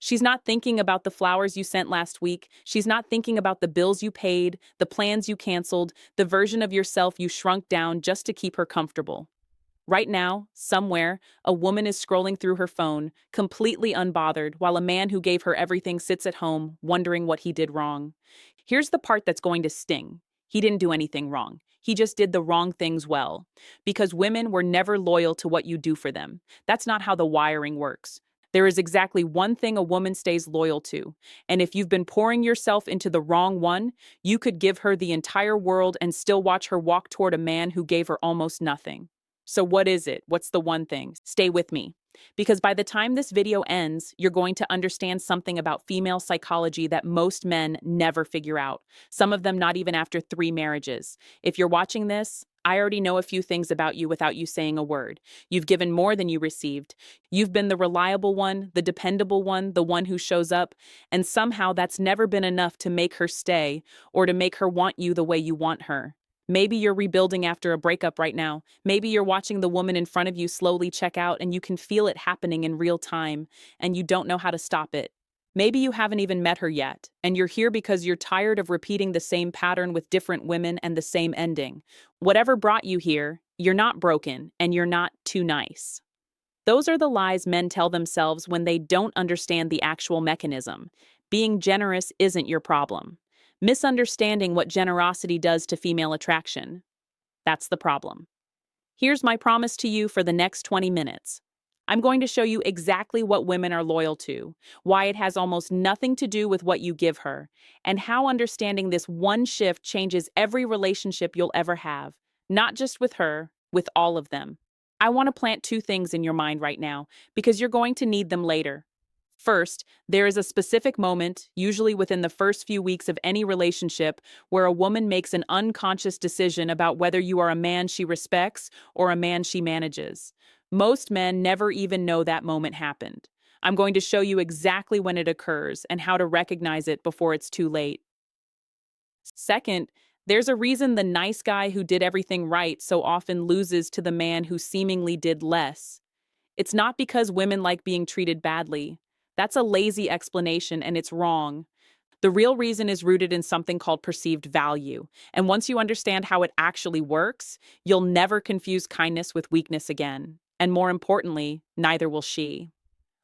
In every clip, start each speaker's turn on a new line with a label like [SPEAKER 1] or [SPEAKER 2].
[SPEAKER 1] She's not thinking about the flowers you sent last week. She's not thinking about the bills you paid, the plans you canceled, the version of yourself you shrunk down just to keep her comfortable. Right now, somewhere, a woman is scrolling through her phone, completely unbothered, while a man who gave her everything sits at home, wondering what he did wrong. Here's the part that's going to sting. He didn't do anything wrong. He just did the wrong things well. Because women were never loyal to what you do for them. That's not how the wiring works. There is exactly one thing a woman stays loyal to. And if you've been pouring yourself into the wrong one, you could give her the entire world and still watch her walk toward a man who gave her almost nothing. So what is it? What's the one thing? Stay with me. Because by the time this video ends, you're going to understand something about female psychology that most men never figure out. Some of them not even after 3 marriages. If you're watching this, I already know a few things about you without you saying a word. You've given more than you received. You've been the reliable one, the dependable one, the one who shows up, and somehow that's never been enough to make her stay or to make her want you the way you want her. Maybe you're rebuilding after a breakup right now. Maybe you're watching the woman in front of you slowly check out and you can feel it happening in real time and you don't know how to stop it. Maybe you haven't even met her yet, and you're here because you're tired of repeating the same pattern with different women and the same ending. Whatever brought you here, you're not broken and you're not too nice. Those are the lies men tell themselves when they don't understand the actual mechanism. Being generous isn't your problem. Misunderstanding what generosity does to female attraction. That's the problem. Here's my promise to you for the next 20 minutes. I'm going to show you exactly what women are loyal to, why it has almost nothing to do with what you give her, and how understanding this one shift changes every relationship you'll ever have, not just with her, with all of them. I want to plant 2 things in your mind right now, because you're going to need them later. First, there is a specific moment, usually within the first few weeks of any relationship, where a woman makes an unconscious decision about whether you are a man she respects or a man she manages. Most men never even know that moment happened. I'm going to show you exactly when it occurs and how to recognize it before it's too late. Second, there's a reason the nice guy who did everything right so often loses to the man who seemingly did less. It's not because women like being treated badly. That's a lazy explanation and it's wrong. The real reason is rooted in something called perceived value. And once you understand how it actually works, you'll never confuse kindness with weakness again. And more importantly, neither will she.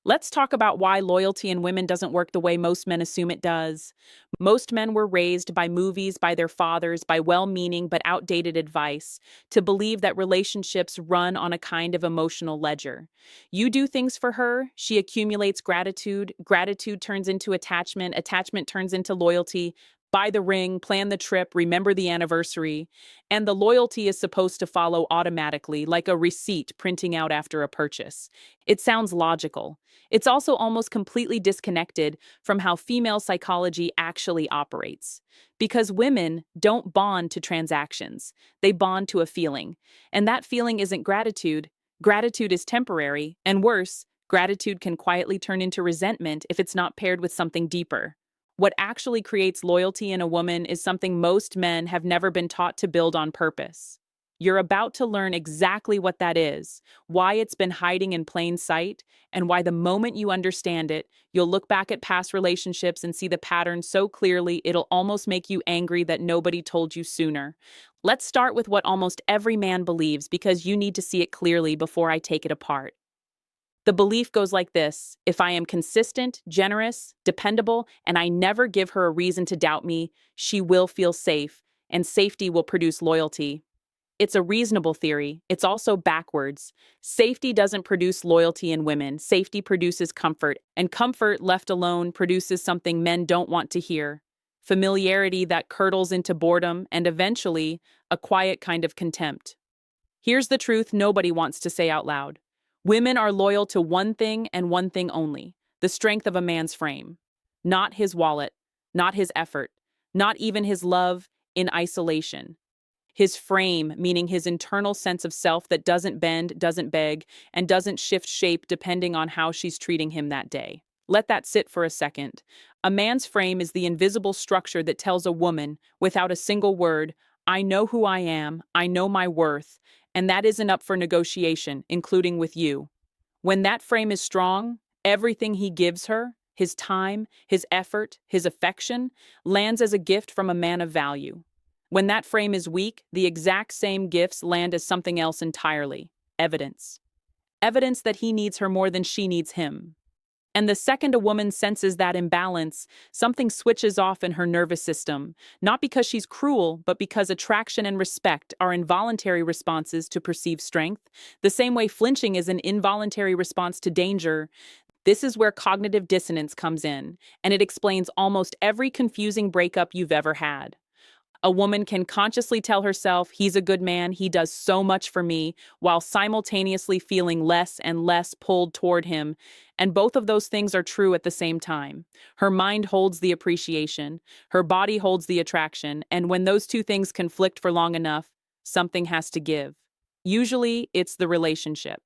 [SPEAKER 1] Let's talk about why loyalty in women doesn't work the way most men assume it does. Most men were raised by movies, by their fathers, by well-meaning but outdated advice, to believe that relationships run on a kind of emotional ledger. You do things for her, she accumulates gratitude, gratitude turns into attachment, attachment turns into loyalty. Buy the ring, plan the trip, remember the anniversary, and the loyalty is supposed to follow automatically, like a receipt printing out after a purchase. It sounds logical. It's also almost completely disconnected from how female psychology actually operates. Because women don't bond to transactions, they bond to a feeling. And that feeling isn't gratitude. Gratitude is temporary, and worse, gratitude can quietly turn into resentment if it's not paired with something deeper. What actually creates loyalty in a woman is something most men have never been taught to build on purpose. You're about to learn exactly what that is, why it's been hiding in plain sight, and why the moment you understand it, you'll look back at past relationships and see the pattern so clearly it'll almost make you angry that nobody told you sooner. Let's start with what almost every man believes because you need to see it clearly before I take it apart. The belief goes like this: if I am consistent, generous, dependable, and I never give her a reason to doubt me, she will feel safe, and safety will produce loyalty. It's a reasonable theory. It's also backwards. Safety doesn't produce loyalty in women. Safety produces comfort, and comfort, left alone, produces something men don't want to hear. Familiarity that curdles into boredom, and eventually, a quiet kind of contempt. Here's the truth nobody wants to say out loud. Women are loyal to one thing and one thing only: the strength of a man's frame. Not his wallet, not his effort, not even his love in isolation. His frame, meaning his internal sense of self that doesn't bend, doesn't beg, and doesn't shift shape depending on how she's treating him that day. Let that sit for a second. A man's frame is the invisible structure that tells a woman, without a single word, I know who I am, I know my worth, and that isn't up for negotiation, including with you. When that frame is strong, everything he gives her, his time, his effort, his affection, lands as a gift from a man of value. When that frame is weak, the exact same gifts land as something else entirely: evidence. Evidence that he needs her more than she needs him. And the second a woman senses that imbalance, something switches off in her nervous system, not because she's cruel, but because attraction and respect are involuntary responses to perceived strength, the same way flinching is an involuntary response to danger. This is where cognitive dissonance comes in, and it explains almost every confusing breakup you've ever had. A woman can consciously tell herself, he's a good man, he does so much for me, while simultaneously feeling less and less pulled toward him. And both of those things are true at the same time. Her mind holds the appreciation, her body holds the attraction, and when those two things conflict for long enough, something has to give. Usually, it's the relationship.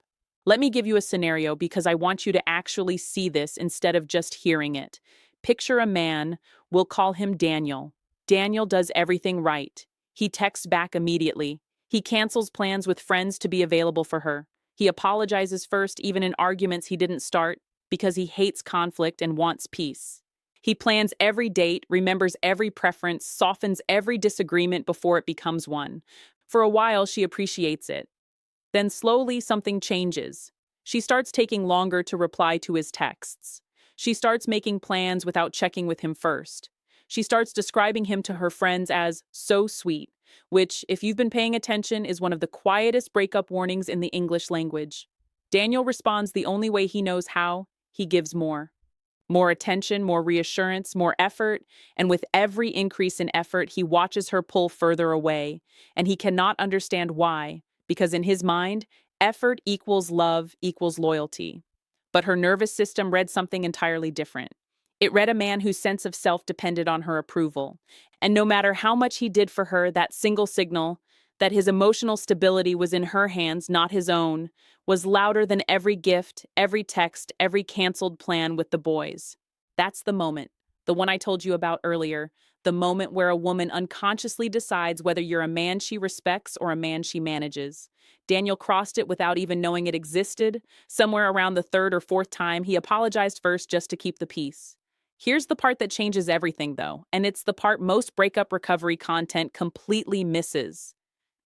[SPEAKER 1] Let me give you a scenario because I want you to actually see this instead of just hearing it. Picture a man, we'll call him Daniel. Daniel does everything right. He texts back immediately. He cancels plans with friends to be available for her. He apologizes first, even in arguments he didn't start, because he hates conflict and wants peace. He plans every date, remembers every preference, softens every disagreement before it becomes one. For a while, she appreciates it. Then slowly, something changes. She starts taking longer to reply to his texts. She starts making plans without checking with him first. She starts describing him to her friends as so sweet, which, if you've been paying attention, is one of the quietest breakup warnings in the English language. Daniel responds the only way he knows how: he gives more. More attention, more reassurance, more effort, and with every increase in effort, he watches her pull further away, and he cannot understand why, because in his mind, effort equals love equals loyalty. But her nervous system read something entirely different. It read a man whose sense of self depended on her approval. And no matter how much he did for her, that single signal, that his emotional stability was in her hands, not his own, was louder than every gift, every text, every canceled plan with the boys. That's the moment, the one I told you about earlier, the moment where a woman unconsciously decides whether you're a man she respects or a man she manages. Daniel crossed it without even knowing it existed. Somewhere around the third or fourth time, he apologized first just to keep the peace. Here's the part that changes everything, though, and it's the part most breakup recovery content completely misses.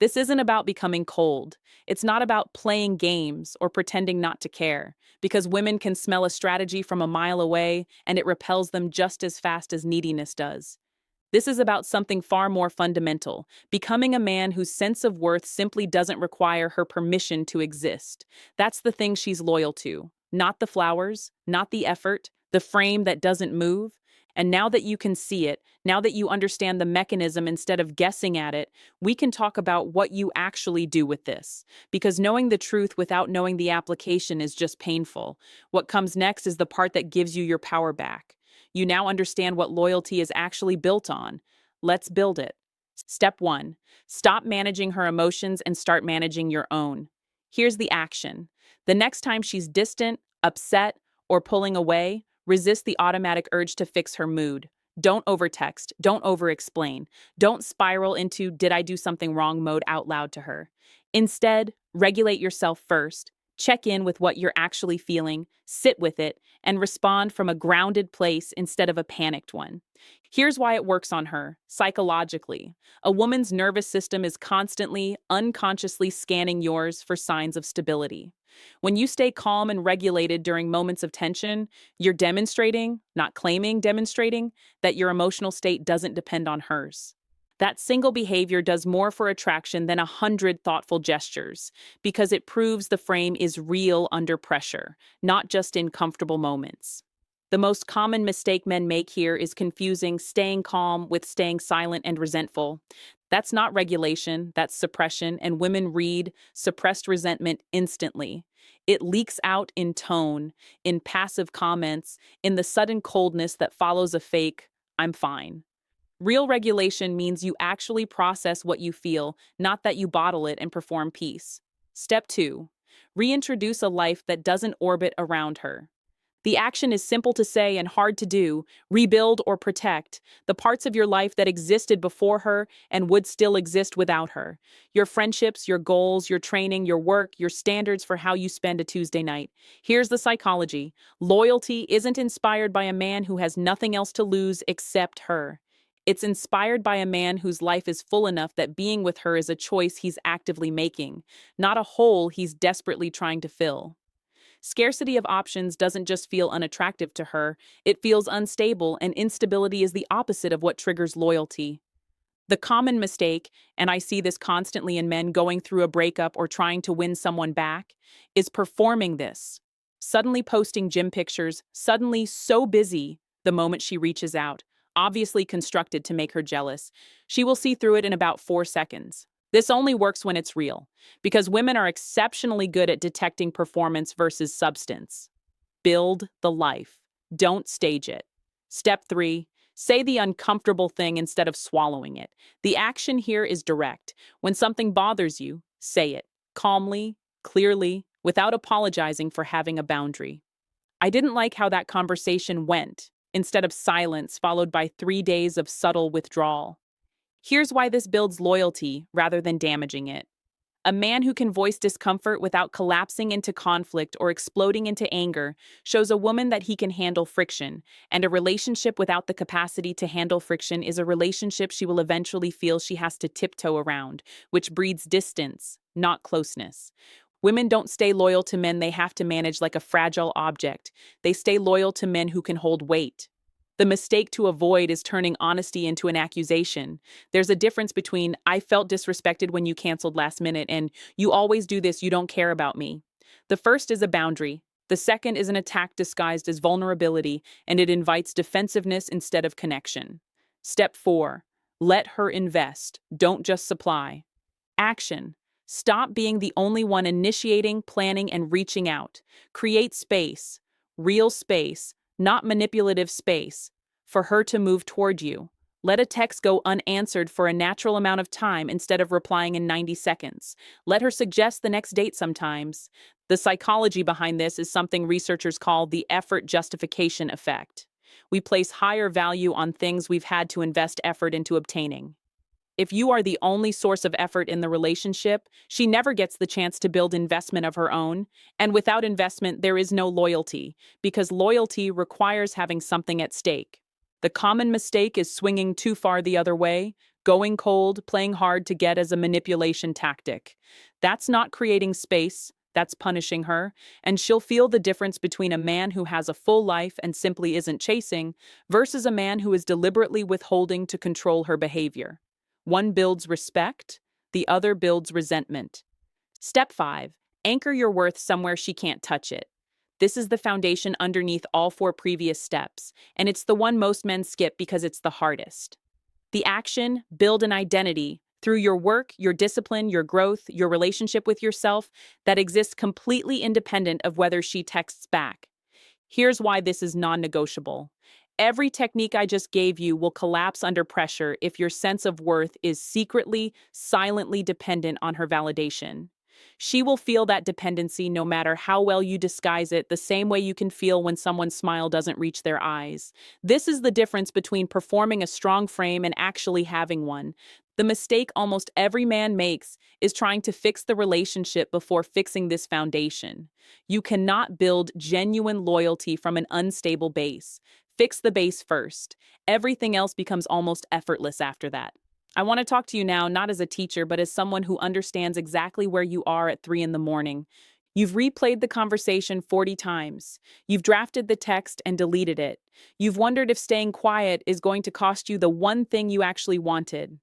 [SPEAKER 1] This isn't about becoming cold. It's not about playing games or pretending not to care, because women can smell a strategy from a mile away and it repels them just as fast as neediness does. This is about something far more fundamental, becoming a man whose sense of worth simply doesn't require her permission to exist. That's the thing she's loyal to, not the flowers, not the effort, the frame that doesn't move. And now that you can see it, now that you understand the mechanism instead of guessing at it, we can talk about what you actually do with this. Because knowing the truth without knowing the application is just painful. What comes next is the part that gives you your power back. You now understand what loyalty is actually built on. Let's build it. Step 1. Stop managing her emotions and start managing your own. Here's the action. The next time she's distant, upset, or pulling away, resist the automatic urge to fix her mood. Don't overtext. Don't overexplain. Don't spiral into "did I do something wrong" mode out loud to her. Instead, regulate yourself first. Check in with what you're actually feeling, sit with it, and respond from a grounded place instead of a panicked one. Here's why it works on her, psychologically. A woman's nervous system is constantly, unconsciously scanning yours for signs of stability. When you stay calm and regulated during moments of tension, you're demonstrating, not claiming, demonstrating, that your emotional state doesn't depend on hers. That single behavior does more for attraction than 100 thoughtful gestures, because it proves the frame is real under pressure, not just in comfortable moments. The most common mistake men make here is confusing staying calm with staying silent and resentful. That's not regulation, that's suppression, and women read suppressed resentment instantly. It leaks out in tone, in passive comments, in the sudden coldness that follows a fake "I'm fine." Real regulation means you actually process what you feel, not that you bottle it and perform peace. Step 2. Reintroduce a life that doesn't orbit around her. The action is simple to say and hard to do: rebuild or protect the parts of your life that existed before her and would still exist without her. Your friendships, your goals, your training, your work, your standards for how you spend a Tuesday night. Here's the psychology: loyalty isn't inspired by a man who has nothing else to lose except her. It's inspired by a man whose life is full enough that being with her is a choice he's actively making, not a hole he's desperately trying to fill. Scarcity of options doesn't just feel unattractive to her, it feels unstable, and instability is the opposite of what triggers loyalty. The common mistake, and I see this constantly in men going through a breakup or trying to win someone back, is performing this. Suddenly posting gym pictures, suddenly so busy the moment she reaches out, obviously constructed to make her jealous. She will see through it in about 4 seconds. This only works when it's real, because women are exceptionally good at detecting performance versus substance. Build the life. Don't stage it. Step 3. Say the uncomfortable thing instead of swallowing it. The action here is direct. When something bothers you, say it. Calmly, clearly, without apologizing for having a boundary. I didn't like how that conversation went, instead of silence followed by 3 days of subtle withdrawal. Here's why this builds loyalty rather than damaging it. A man who can voice discomfort without collapsing into conflict or exploding into anger shows a woman that he can handle friction, and a relationship without the capacity to handle friction is a relationship she will eventually feel she has to tiptoe around, which breeds distance, not closeness. Women don't stay loyal to men they have to manage like a fragile object. They stay loyal to men who can hold weight. The mistake to avoid is turning honesty into an accusation. There's a difference between "I felt disrespected when you canceled last minute" and "you always do this, you don't care about me." The first is a boundary. The second is an attack disguised as vulnerability, and it invites defensiveness instead of connection. Step 4. Let her invest. Don't just supply. Action. Stop being the only one initiating, planning, and reaching out. Create space. Real space, not manipulative space, for her to move toward you. Let a text go unanswered for a natural amount of time instead of replying in 90 seconds. Let her suggest the next date sometimes. The psychology behind this is something researchers call the effort justification effect. We place higher value on things we've had to invest effort into obtaining. If you are the only source of effort in the relationship, she never gets the chance to build investment of her own. And without investment, there is no loyalty, because loyalty requires having something at stake. The common mistake is swinging too far the other way, going cold, playing hard to get as a manipulation tactic. That's not creating space, that's punishing her, and she'll feel the difference between a man who has a full life and simply isn't chasing, versus a man who is deliberately withholding to control her behavior. One builds respect, the other builds resentment. Step 5. Anchor your worth somewhere she can't touch it. This is the foundation underneath all 4 previous steps, and it's the one most men skip because it's the hardest. The action: build an identity through your work, your discipline, your growth, your relationship with yourself that exists completely independent of whether she texts back. Here's why this is non-negotiable. Every technique I just gave you will collapse under pressure if your sense of worth is secretly, silently dependent on her validation. She will feel that dependency no matter how well you disguise it, the same way you can feel when someone's smile doesn't reach their eyes. This is the difference between performing a strong frame and actually having one. The mistake almost every man makes is trying to fix the relationship before fixing this foundation. You cannot build genuine loyalty from an unstable base. Fix the base first. Everything else becomes almost effortless after that. I want to talk to you now, not as a teacher, but as someone who understands exactly where you are at 3 in the morning. You've replayed the conversation 40 times. You've drafted the text and deleted it. You've wondered if staying quiet is going to cost you the one thing you actually wanted.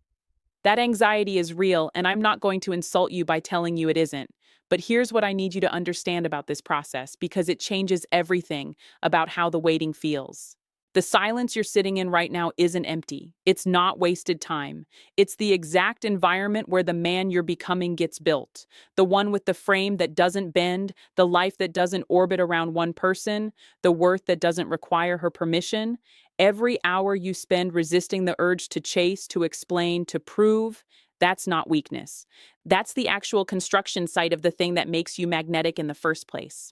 [SPEAKER 1] That anxiety is real, and I'm not going to insult you by telling you it isn't. But here's what I need you to understand about this process, because it changes everything about how the waiting feels. The silence you're sitting in right now isn't empty. It's not wasted time. It's the exact environment where the man you're becoming gets built. The one with the frame that doesn't bend, the life that doesn't orbit around one person, the worth that doesn't require her permission. Every hour you spend resisting the urge to chase, to explain, to prove, that's not weakness. That's the actual construction site of the thing that makes you magnetic in the first place.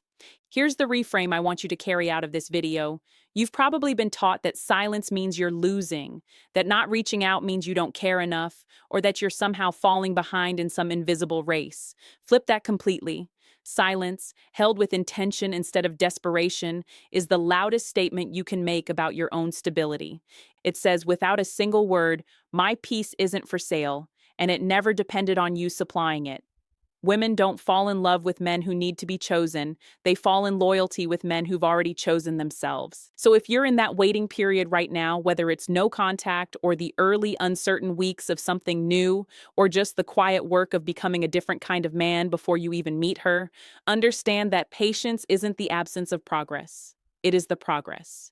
[SPEAKER 1] Here's the reframe I want you to carry out of this video. You've probably been taught that silence means you're losing, that not reaching out means you don't care enough, or that you're somehow falling behind in some invisible race. Flip that completely. Silence, held with intention instead of desperation, is the loudest statement you can make about your own stability. It says, without a single word, my peace isn't for sale, and it never depended on you supplying it. Women don't fall in love with men who need to be chosen. They fall in loyalty with men who've already chosen themselves. So if you're in that waiting period right now, whether it's no contact or the early uncertain weeks of something new, or just the quiet work of becoming a different kind of man before you even meet her, understand that patience isn't the absence of progress. It is the progress.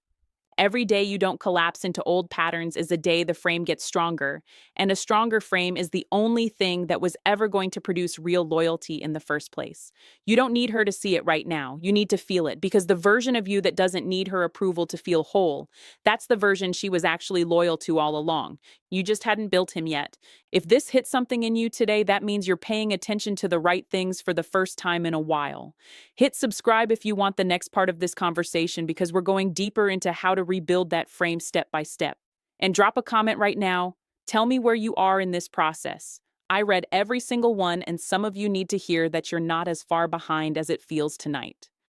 [SPEAKER 1] Every day you don't collapse into old patterns is a day the frame gets stronger, and a stronger frame is the only thing that was ever going to produce real loyalty in the first place. You don't need her to see it right now. You need to feel it, because the version of you that doesn't need her approval to feel whole, that's the version she was actually loyal to all along. You just hadn't built him yet. If this hit something in you today, that means you're paying attention to the right things for the first time in a while. Hit subscribe if you want the next part of this conversation, because we're going deeper into how to rebuild that frame step by step. And drop a comment right now. Tell me where you are in this process. I read every single one, and some of you need to hear that you're not as far behind as it feels tonight.